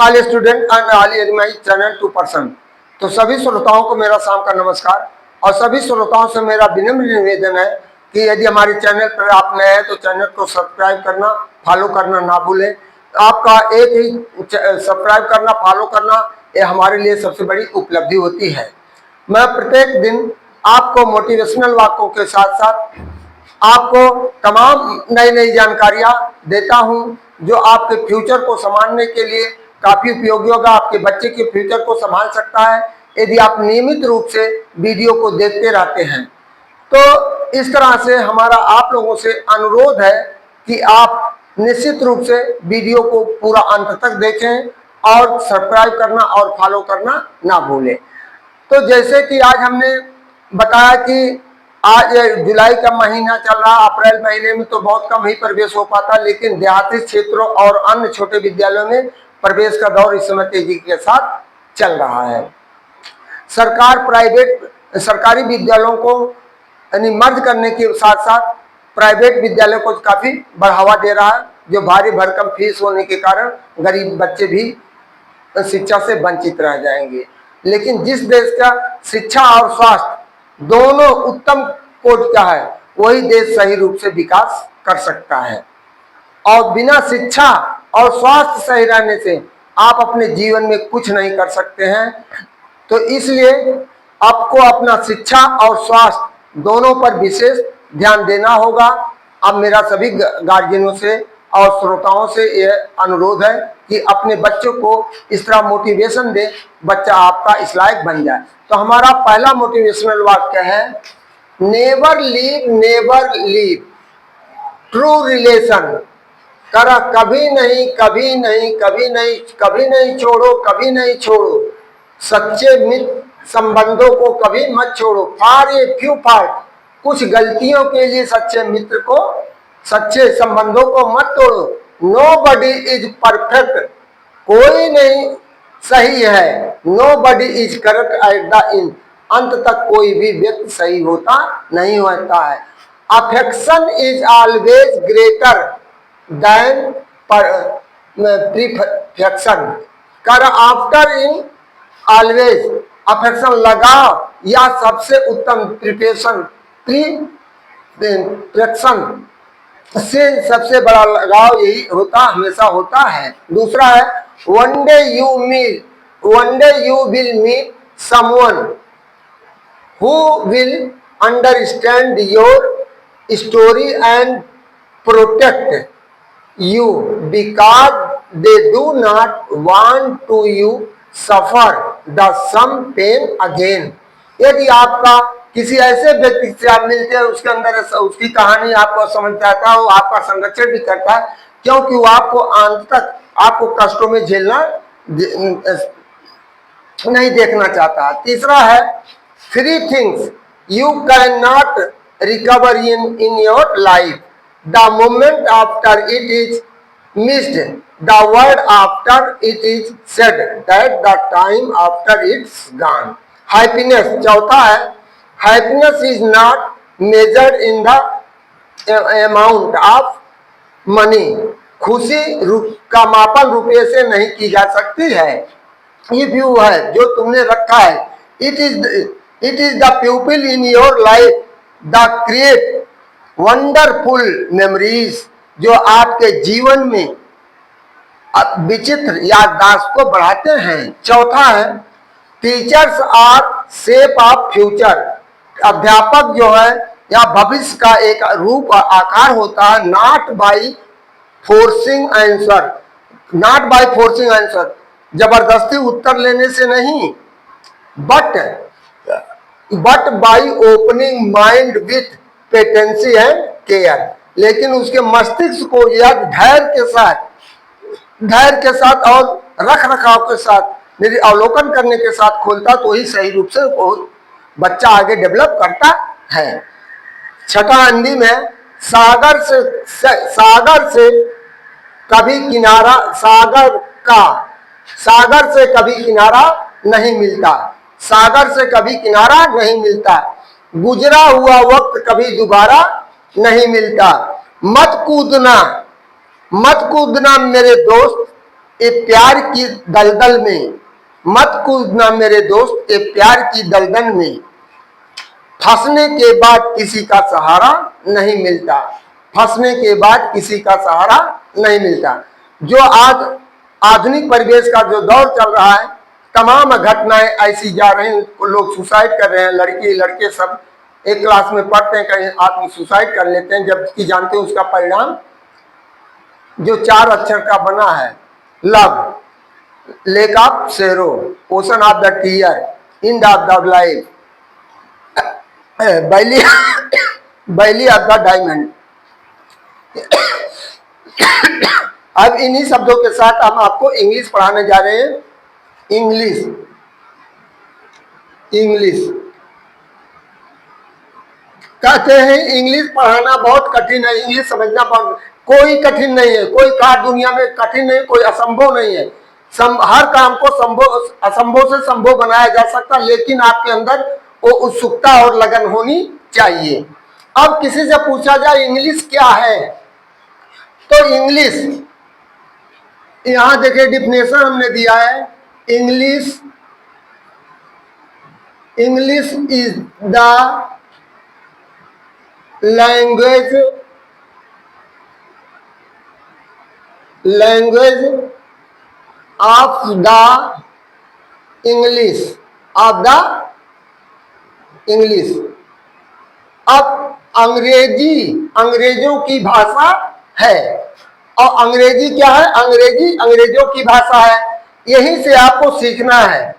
All student and all my channel 2%। तो सभी श्रोताओं को मेरा शाम का नमस्कार और सभी श्रोताओं से मेरा विनम्र निवेदन है कि यदि हमारे चैनल पर आप नए हैं तो चैनल को सब्सक्राइब करना, फॉलो करना ना भूलें। आपका एक ही सब्सक्राइब करना, फॉलो करना ये हमारे लिए सबसे बड़ी उपलब्धि होती है। मैं प्रत्येक दिन आपको मोटिवेशनल वाक्यों के साथ साथ आपको तमाम नई नई जानकारियां देता हूं जो आपके फ्यूचर को संभालने के लिए काफी उपयोगी होगा, आपके बच्चे के फ्यूचर को संभाल सकता है यदि आप नियमित रूप से वीडियो को देखते रहते हैं। तो इस तरह से हमारा आप लोगों से अनुरोध है कि आप निश्चित रूप से वीडियो को पूरा अंत तक देखें और सब्सक्राइब करना और फॉलो करना ना भूलें। तो जैसे कि आज हमने बताया कि आज जुलाई का महीना चल रहा, अप्रैल महीने में तो बहुत कम ही प्रवेश हो पाता, लेकिन देहाती क्षेत्रों और अन्य छोटे विद्यालयों में प्रवेश का दौर इस समय तेजी के साथ चल रहा है। सरकारी विद्यालयों को यानी मर्ज करने के साथ साथ प्राइवेट विद्यालयों को काफी बढ़ावा दे रहा है, जो भारी भरकम फीस होने के कारण गरीब बच्चे भी शिक्षा से वंचित रह जाएंगे। लेकिन जिस देश का शिक्षा और स्वास्थ्य दोनों उत्तम कोटि का है वही देश सही रूप से विकास कर सकता है। और बिना शिक्षा और स्वास्थ्य सही रहने से आप अपने जीवन में कुछ नहीं कर सकते हैं। तो इसलिए आपको अपना शिक्षा और स्वास्थ्य दोनों पर विशेष ध्यान देना होगा। अब मेरा सभी गार्जियनों से और श्रोताओं से यह अनुरोध है कि अपने बच्चों को इस तरह मोटिवेशन दे, बच्चा आपका इस लायक बन जाए। तो हमारा पहला मोटिवेशनल वाक्य है, नेवर लीव ट्रू रिलेशन। कभी नहीं कभी नहीं कभी नहीं कभी नहीं छोड़ो, कभी नहीं छोड़ो सच्चे मित्र संबंधों को कभी मत छोड़ो। फॉर ए फ्यू फॉल्ट, कुछ गलतियों के लिए सच्चे संबंधों को मत तोड़ो। नोबडी इज परफेक्ट, कोई नहीं सही है। Nobody is correct at the end, अंत तक कोई भी व्यक्ति सही नहीं होता है। Affection is always greater than perfection. कर आफ्टर इन ऑलवेज, अफेक्शन लगाव या सबसे उत्तम प्रीफेक्शन से सबसे बड़ा लगाव यही हमेशा होता है। दूसरा है, one day you will meet someone who will understand your story and protect you because they do not want to you suffer the some pain again। यदि आपका किसी ऐसे व्यक्ति से आप मिलते हैं, उसके अंदर उसकी कहानी आपको समझ आता है, वो आपका संरक्षण भी करता है, क्योंकि वो आपको अंत तक आपको कष्टों में झेलना नहीं देखना चाहता। तीसरा है, three things you can not recover in your life, the moment after it is missed, the word after it is said, that the time after it's gone। Happiness, चौथा है, happiness is not measured in the amount of money। खुशी का मापन रुपये से नहीं की जा सकती है। ये व्यू है जो तुमने रखा है, it is the people in your life that create wonderful memories, जो आपके जीवन में विचित्र याददाश्त को बढ़ाते हैं। चौथा है, teachers are shape of future. अध्यापक जो है या भविष्य का एक रूप और आकार होता है। नॉट बाई फोर्सिंग आंसर, जबरदस्ती उत्तर लेने से नहीं, but by opening mind with patency and care. लेकिन उसके मस्तिष्क को यह धैर्य के साथ और रख रखाव के साथ अवलोकन करने के साथ खोलता, तो ही सही रूप से बच्चा आगे डेवलप करता है। छठा हिंदी में, सागर से कभी किनारा नहीं मिलता। सागर से कभी किनारा नहीं मिलता। गुजरा हुआ वक्त कभी दोबारा नहीं मिलता। मत कूदना मेरे दोस्त, ये प्यार की दलदल में मत कूदना मेरे दोस्त, ये प्यार की दलदल में फंसने के बाद किसी का सहारा नहीं मिलता, फंसने के बाद किसी का सहारा नहीं मिलता। जो आज आधुनिक परिवेश का जो दौर चल रहा है, तमाम घटनाएं ऐसी जा रही हैं, लोग सुसाइड कर रहे हैं, लड़की लड़के सब एक क्लास में पढ़ते हैं, कहीं आत्म सुसाइड कर लेते हैं, जबकि जानते हैं उसका परिणाम जो 4 अक्षर का बना है, love, lake of sorrow, ocean of the tear, end of the life, belly belly of the diamond. अब इन्हीं शब्दों के साथ हम आपको इंग्लिश पढ़ाने जा रहे हैं। इंग्लिश, इंग्लिश कहते हैं इंग्लिश पढ़ाना बहुत कठिन है, इंग्लिश समझना बहुत, कोई कठिन नहीं है, कोई कार्य दुनिया में कठिन नहीं, कोई असंभव नहीं है। हर काम को संभव, असंभव से संभव बनाया जा सकता, लेकिन आपके अंदर वो उत्सुकता और लगन होनी चाहिए। अब किसी से पूछा जाए इंग्लिश क्या है, तो इंग्लिश, यहां देखिए डिफिनेशन हमने दिया है, English, English is the language, language of the English, of the English. अब अंग्रेजी अंग्रेजों की भाषा है, और अंग्रेजी क्या है, अंग्रेजी अंग्रेजों की भाषा है, यहीं से आपको सीखना है।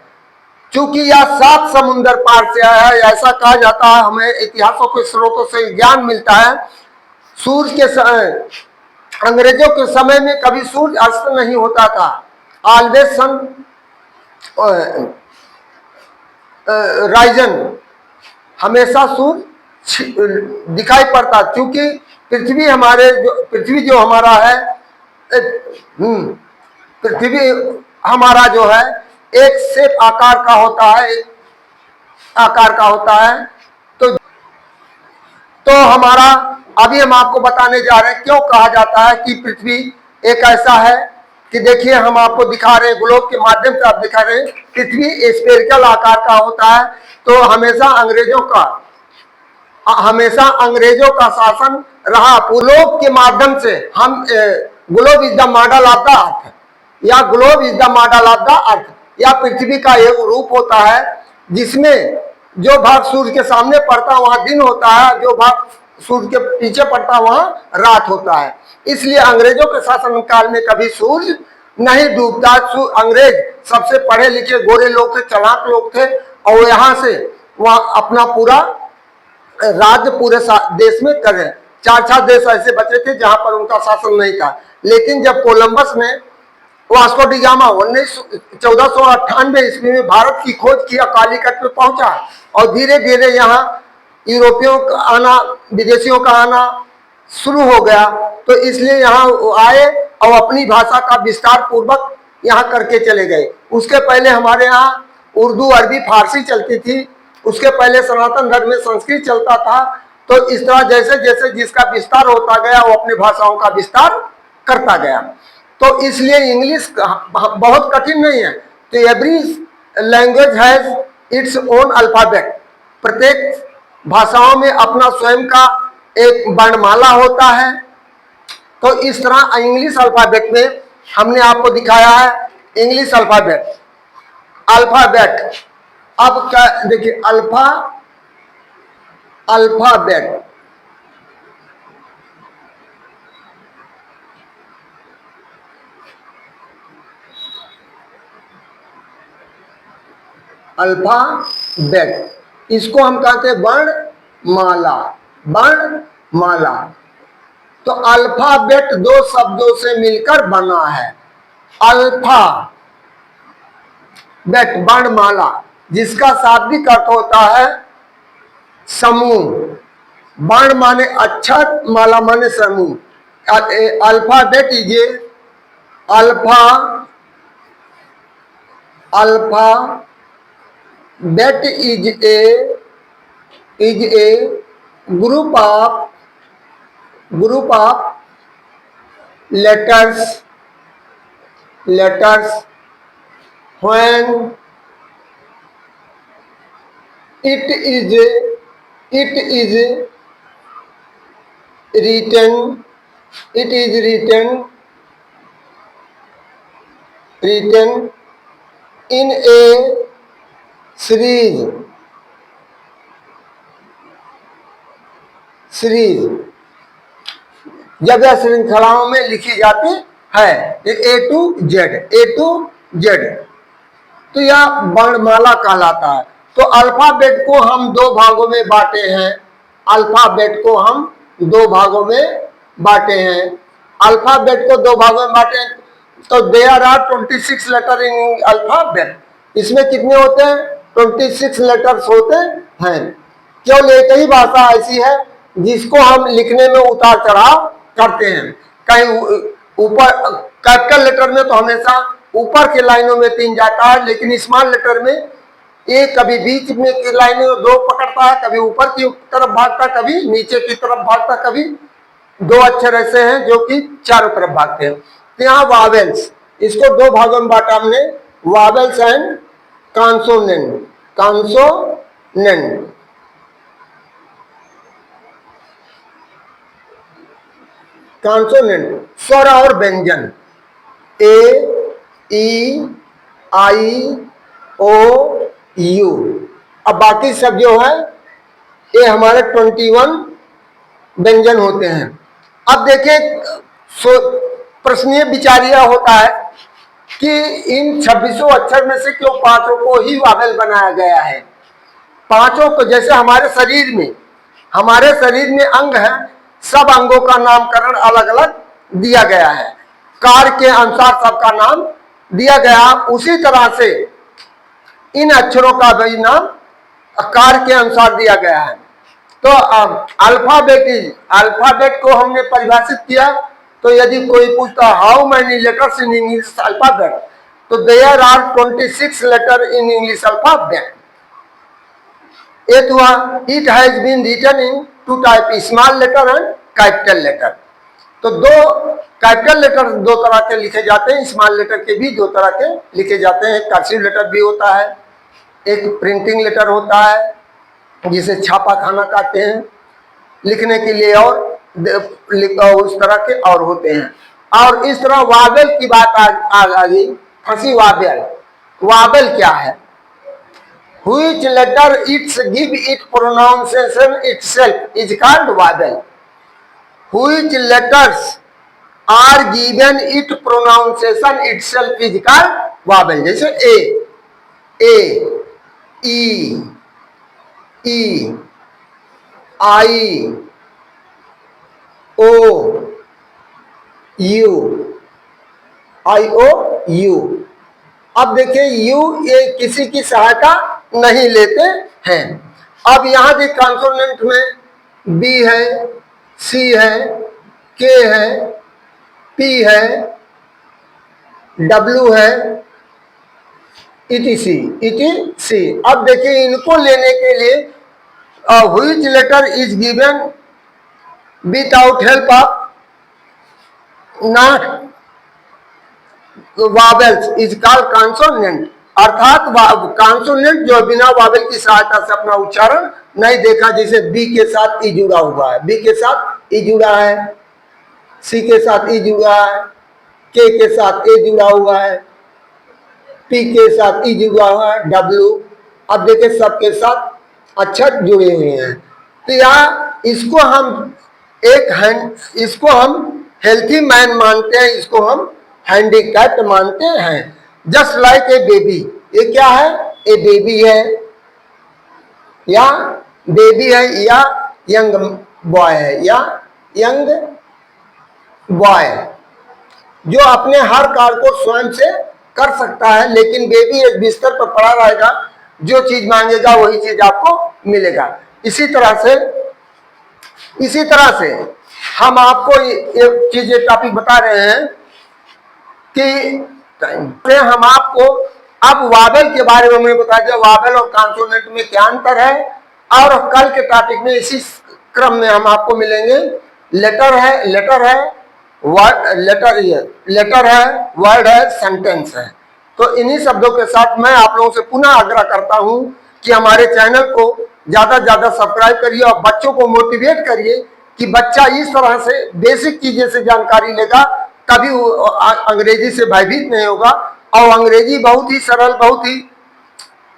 चूंकि यह 7 समुंदर पार से आया है, ऐसा कहा जाता है, हमें इतिहासों के स्रोतों से ज्ञान मिलता है। सूर्य के अंग्रेजों के समय में कभी सूर्य अस्त नहीं होता था, ऑलवेज सन राइजन, हमेशा सूर्य दिखाई पड़ता, क्योंकि पृथ्वी हमारे पृथ्वी जो हमारा है, पृथ्वी हमारा जो है एक शेप आकार का होता है, आकार का होता है। तो हमारा, अभी हम आपको बताने जा रहे हैं क्यों कहा जाता है कि पृथ्वी एक ऐसा है कि देखिए हम आपको दिखा रहे हैं, ग्लोब के माध्यम से आप दिखा रहे हैं, पृथ्वी स्फेरिकल आकार का होता है। तो हमेशा अंग्रेजों का शासन रहा, ग्लोब के माध्यम से हम, globe is the model of the earth, या globe is the model of the earth, या पृथ्वी का एक रूप होता है जिसमें जो भाग सूर्य के सामने पड़ता है वहां दिन होता है, जो भाग सूर्य के पीछे पड़ता है वहां रात होता है। इसलिए अंग्रेजों के शासन काल में कभी सूर्य नहीं डूबता। अंग्रेज सबसे पढ़े लिखे गोरे लोग थे, चालाक लोग थे, और यहाँ से वहां अपना पूरा राज्य पूरे देश में कर रहे। 4 देश ऐसे बचे थे जहां पर उनका शासन नहीं था। लेकिन जब कोलंबस ने, वास्को डी गामा 1498 ईस्वी में भारत की खोज किया, कालीकट में पहुंचा, और धीरे धीरे यहाँ यूरोपियों का आना, विदेशियों का आना शुरू हो गया। तो इसलिए यहाँ आए और अपनी भाषा का विस्तार पूर्वक यहाँ करके चले गए। उसके पहले हमारे यहाँ उर्दू, अरबी, फारसी चलती थी, उसके पहले सनातन धर्म में संस्कृत चलता था। तो इस तरह जैसे जैसे जिसका विस्तार होता गया वो अपनी भाषाओं का विस्तार करता गया। तो इसलिए इंग्लिश बहुत कठिन नहीं है। तो every language has its own alphabet, प्रत्येक भाषाओं में अपना स्वयं का एक वर्णमाला होता है। तो इस तरह इंग्लिश अल्फाबेट में हमने आपको दिखाया है इंग्लिश अल्फाबेट। अल्फाबेट, अब क्या देखिए, अल्फाबेट, अल्फाबेट, इसको हम कहते हैं वर्णमाला, वर्णमाला। तो अल्फाबेट 2 शब्दों से मिलकर बना है। अल्फा बेट, वर्णमाला, जिसका शाब्दिक अर्थ होता है समूह। वर्ण माने अक्षर, माला माने समूह। Alphabet is a alphabet is a group of letters letters when it is written in a series जब यह श्रृंखलाओं में लिखी जाती है, ए टू जेड, तो यह वर्णमाला कहलाता है। तो अल्फाबेट को हम दो भागों में बांटे हैं। अल्फाबेट को हम दो भागों में बांटे हैं। अल्फाबेट को दो भागों में बांटे तो there are 26 letter in alphabet. इसमें कितने होते हैं? 26 लेटर्स होते हैं। केवल एक ही भाषा ऐसी है जिसको हम लिखने में उतार चढ़ाव करते हैं। कहीं ऊपर कैपिटल लेटर में तो हमेशा ऊपर के लाइनों में 3 जाता है, लेकिन स्मॉल लेटर में एक कभी बीच में की लाइनों में 2 पकड़ता है, कभी ऊपर की तरफ भागता, कभी नीचे की तरफ भागता, कभी 2 अक्षर ऐसे हैं जो कि चारों तरफ भागते हैं। तो यहाँ वावेल्स, इसको 2 भागों में बांटा हमने, वावेल्स एंड कॉन्सोनेंट। कॉन्सोनेंट स्वर और व्यंजन, ए, ई, आई, ओ, यू। अब बाकी सब जो है ये हमारे 21 व्यंजन होते हैं। अब देखिए प्रश्नीय विचारिया होता है कि इन 26 अक्षर में से क्यों 5 को ही वावेल बनाया गया है। 5 को, जैसे हमारे शरीर में अंग है, सब अंगों का नामकरण अलग अलग दिया गया है, कार्य के अनुसार सबका नाम दिया गया। उसी तरह से इन अक्षरों का भी नाम कार्य के अनुसार दिया गया है। तो अल्फाबेट को हमने परिभाषित किया। तो यदि कोई पूछता how many letters in English alphabet, तो there are 26 letter in English alphabet. It has been written in 2 type, small letter and capital letter. तो 2 कैपिटल लेटर 2 तरह के लिखे जाते हैं, स्मॉल लेटर के भी 2 तरह के लिखे जाते हैं। कर्सिव लेटर भी होता है, एक प्रिंटिंग लेटर होता है जिसे छापा खाना कहते हैं लिखने के लिए, और उस तरह के और होते हैं। और इस तरह वावेल की बात आ गई, फंसी वावेल। वावेल क्या है? Which letter its give it pronunciation itself is called vowel. Which letters are given it pronunciation itself is called vowel. जैसे ए, ई, आई, ओ, यू। अब देखिए यू ये किसी की सहायता नहीं लेते हैं। अब यहाँ भी कॉन्सोनेंट में बी है, सी है, के है, पी है, डब्ल्यू है, इटीसी। अब देखिए इनको लेने के लिए which letter is given without help of not vowels is called consonant. अर्थात कॉन्सोनेंट जो बिना वावेल की सहायता से अपना उच्चारण नहीं देखा, जैसे बी के साथ ई जुड़ा हुआ है, बी के साथ ई जुड़ा है, सी के साथ ई जुड़ा है, के साथ ए जुड़ा हुआ है, पी के साथ ई जुड़ा हुआ है, डब्ल्यू। अब देखिए सबके साथ अक्षर जुड़े हुए हैं। तो यहाँ इसको हम हेल्थी मैन मानते हैं, इसको हम हैंडीकैप्ड मानते हैं। जस्ट लाइक ए बेबी, ये क्या है? ए बेबी है, या यंग बॉय है, या यंग बॉय जो अपने हर कार्य को स्वयं से कर सकता है। लेकिन बेबी एक बिस्तर पर पड़ा रहेगा, जो चीज मांगेगा वही चीज आपको मिलेगा। इसी तरह से हम आपको एक चीज टॉपिक बता रहे हैं कि हम आपको अब वावेल के बारे में हमने बताया कि वावेल और कॉन्सोनेंट में क्या अंतर है। और कल के टॉपिक में इसी क्रम में हम आपको मिलेंगे। लेटर है, वर्ड लेटर है, वर्ड है, सेंटेंस है। तो इन्हीं शब्दों के साथ मैं आप लोगों से पुनः आग्रह करता हूं कि हमारे चैनल को ज्यादा से ज्यादा सब्सक्राइब करिए और बच्चों को मोटिवेट करिए कि बच्चा इस तरह से बेसिक चीजें से जानकारी लेगा, कभी वो अंग्रेजी से भयभीत नहीं होगा। और अंग्रेजी बहुत ही सरल, बहुत ही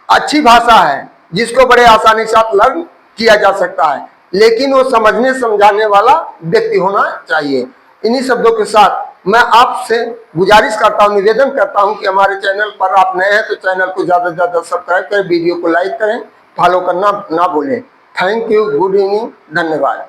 अच्छी भाषा है जिसको बड़े आसानी से लर्न किया जा सकता है, लेकिन वो समझने समझाने वाला व्यक्ति होना चाहिए। इन्हीं शब्दों के साथ मैं आपसे गुजारिश करता हूं, निवेदन करता हूं कि हमारे चैनल पर आप नए हैं तो चैनल को ज्यादा से ज्यादा सब्सक्राइब करें, वीडियो को लाइक करें, फॉलो करना ना भूलें। थैंक यू, गुड इवनिंग, धन्यवाद।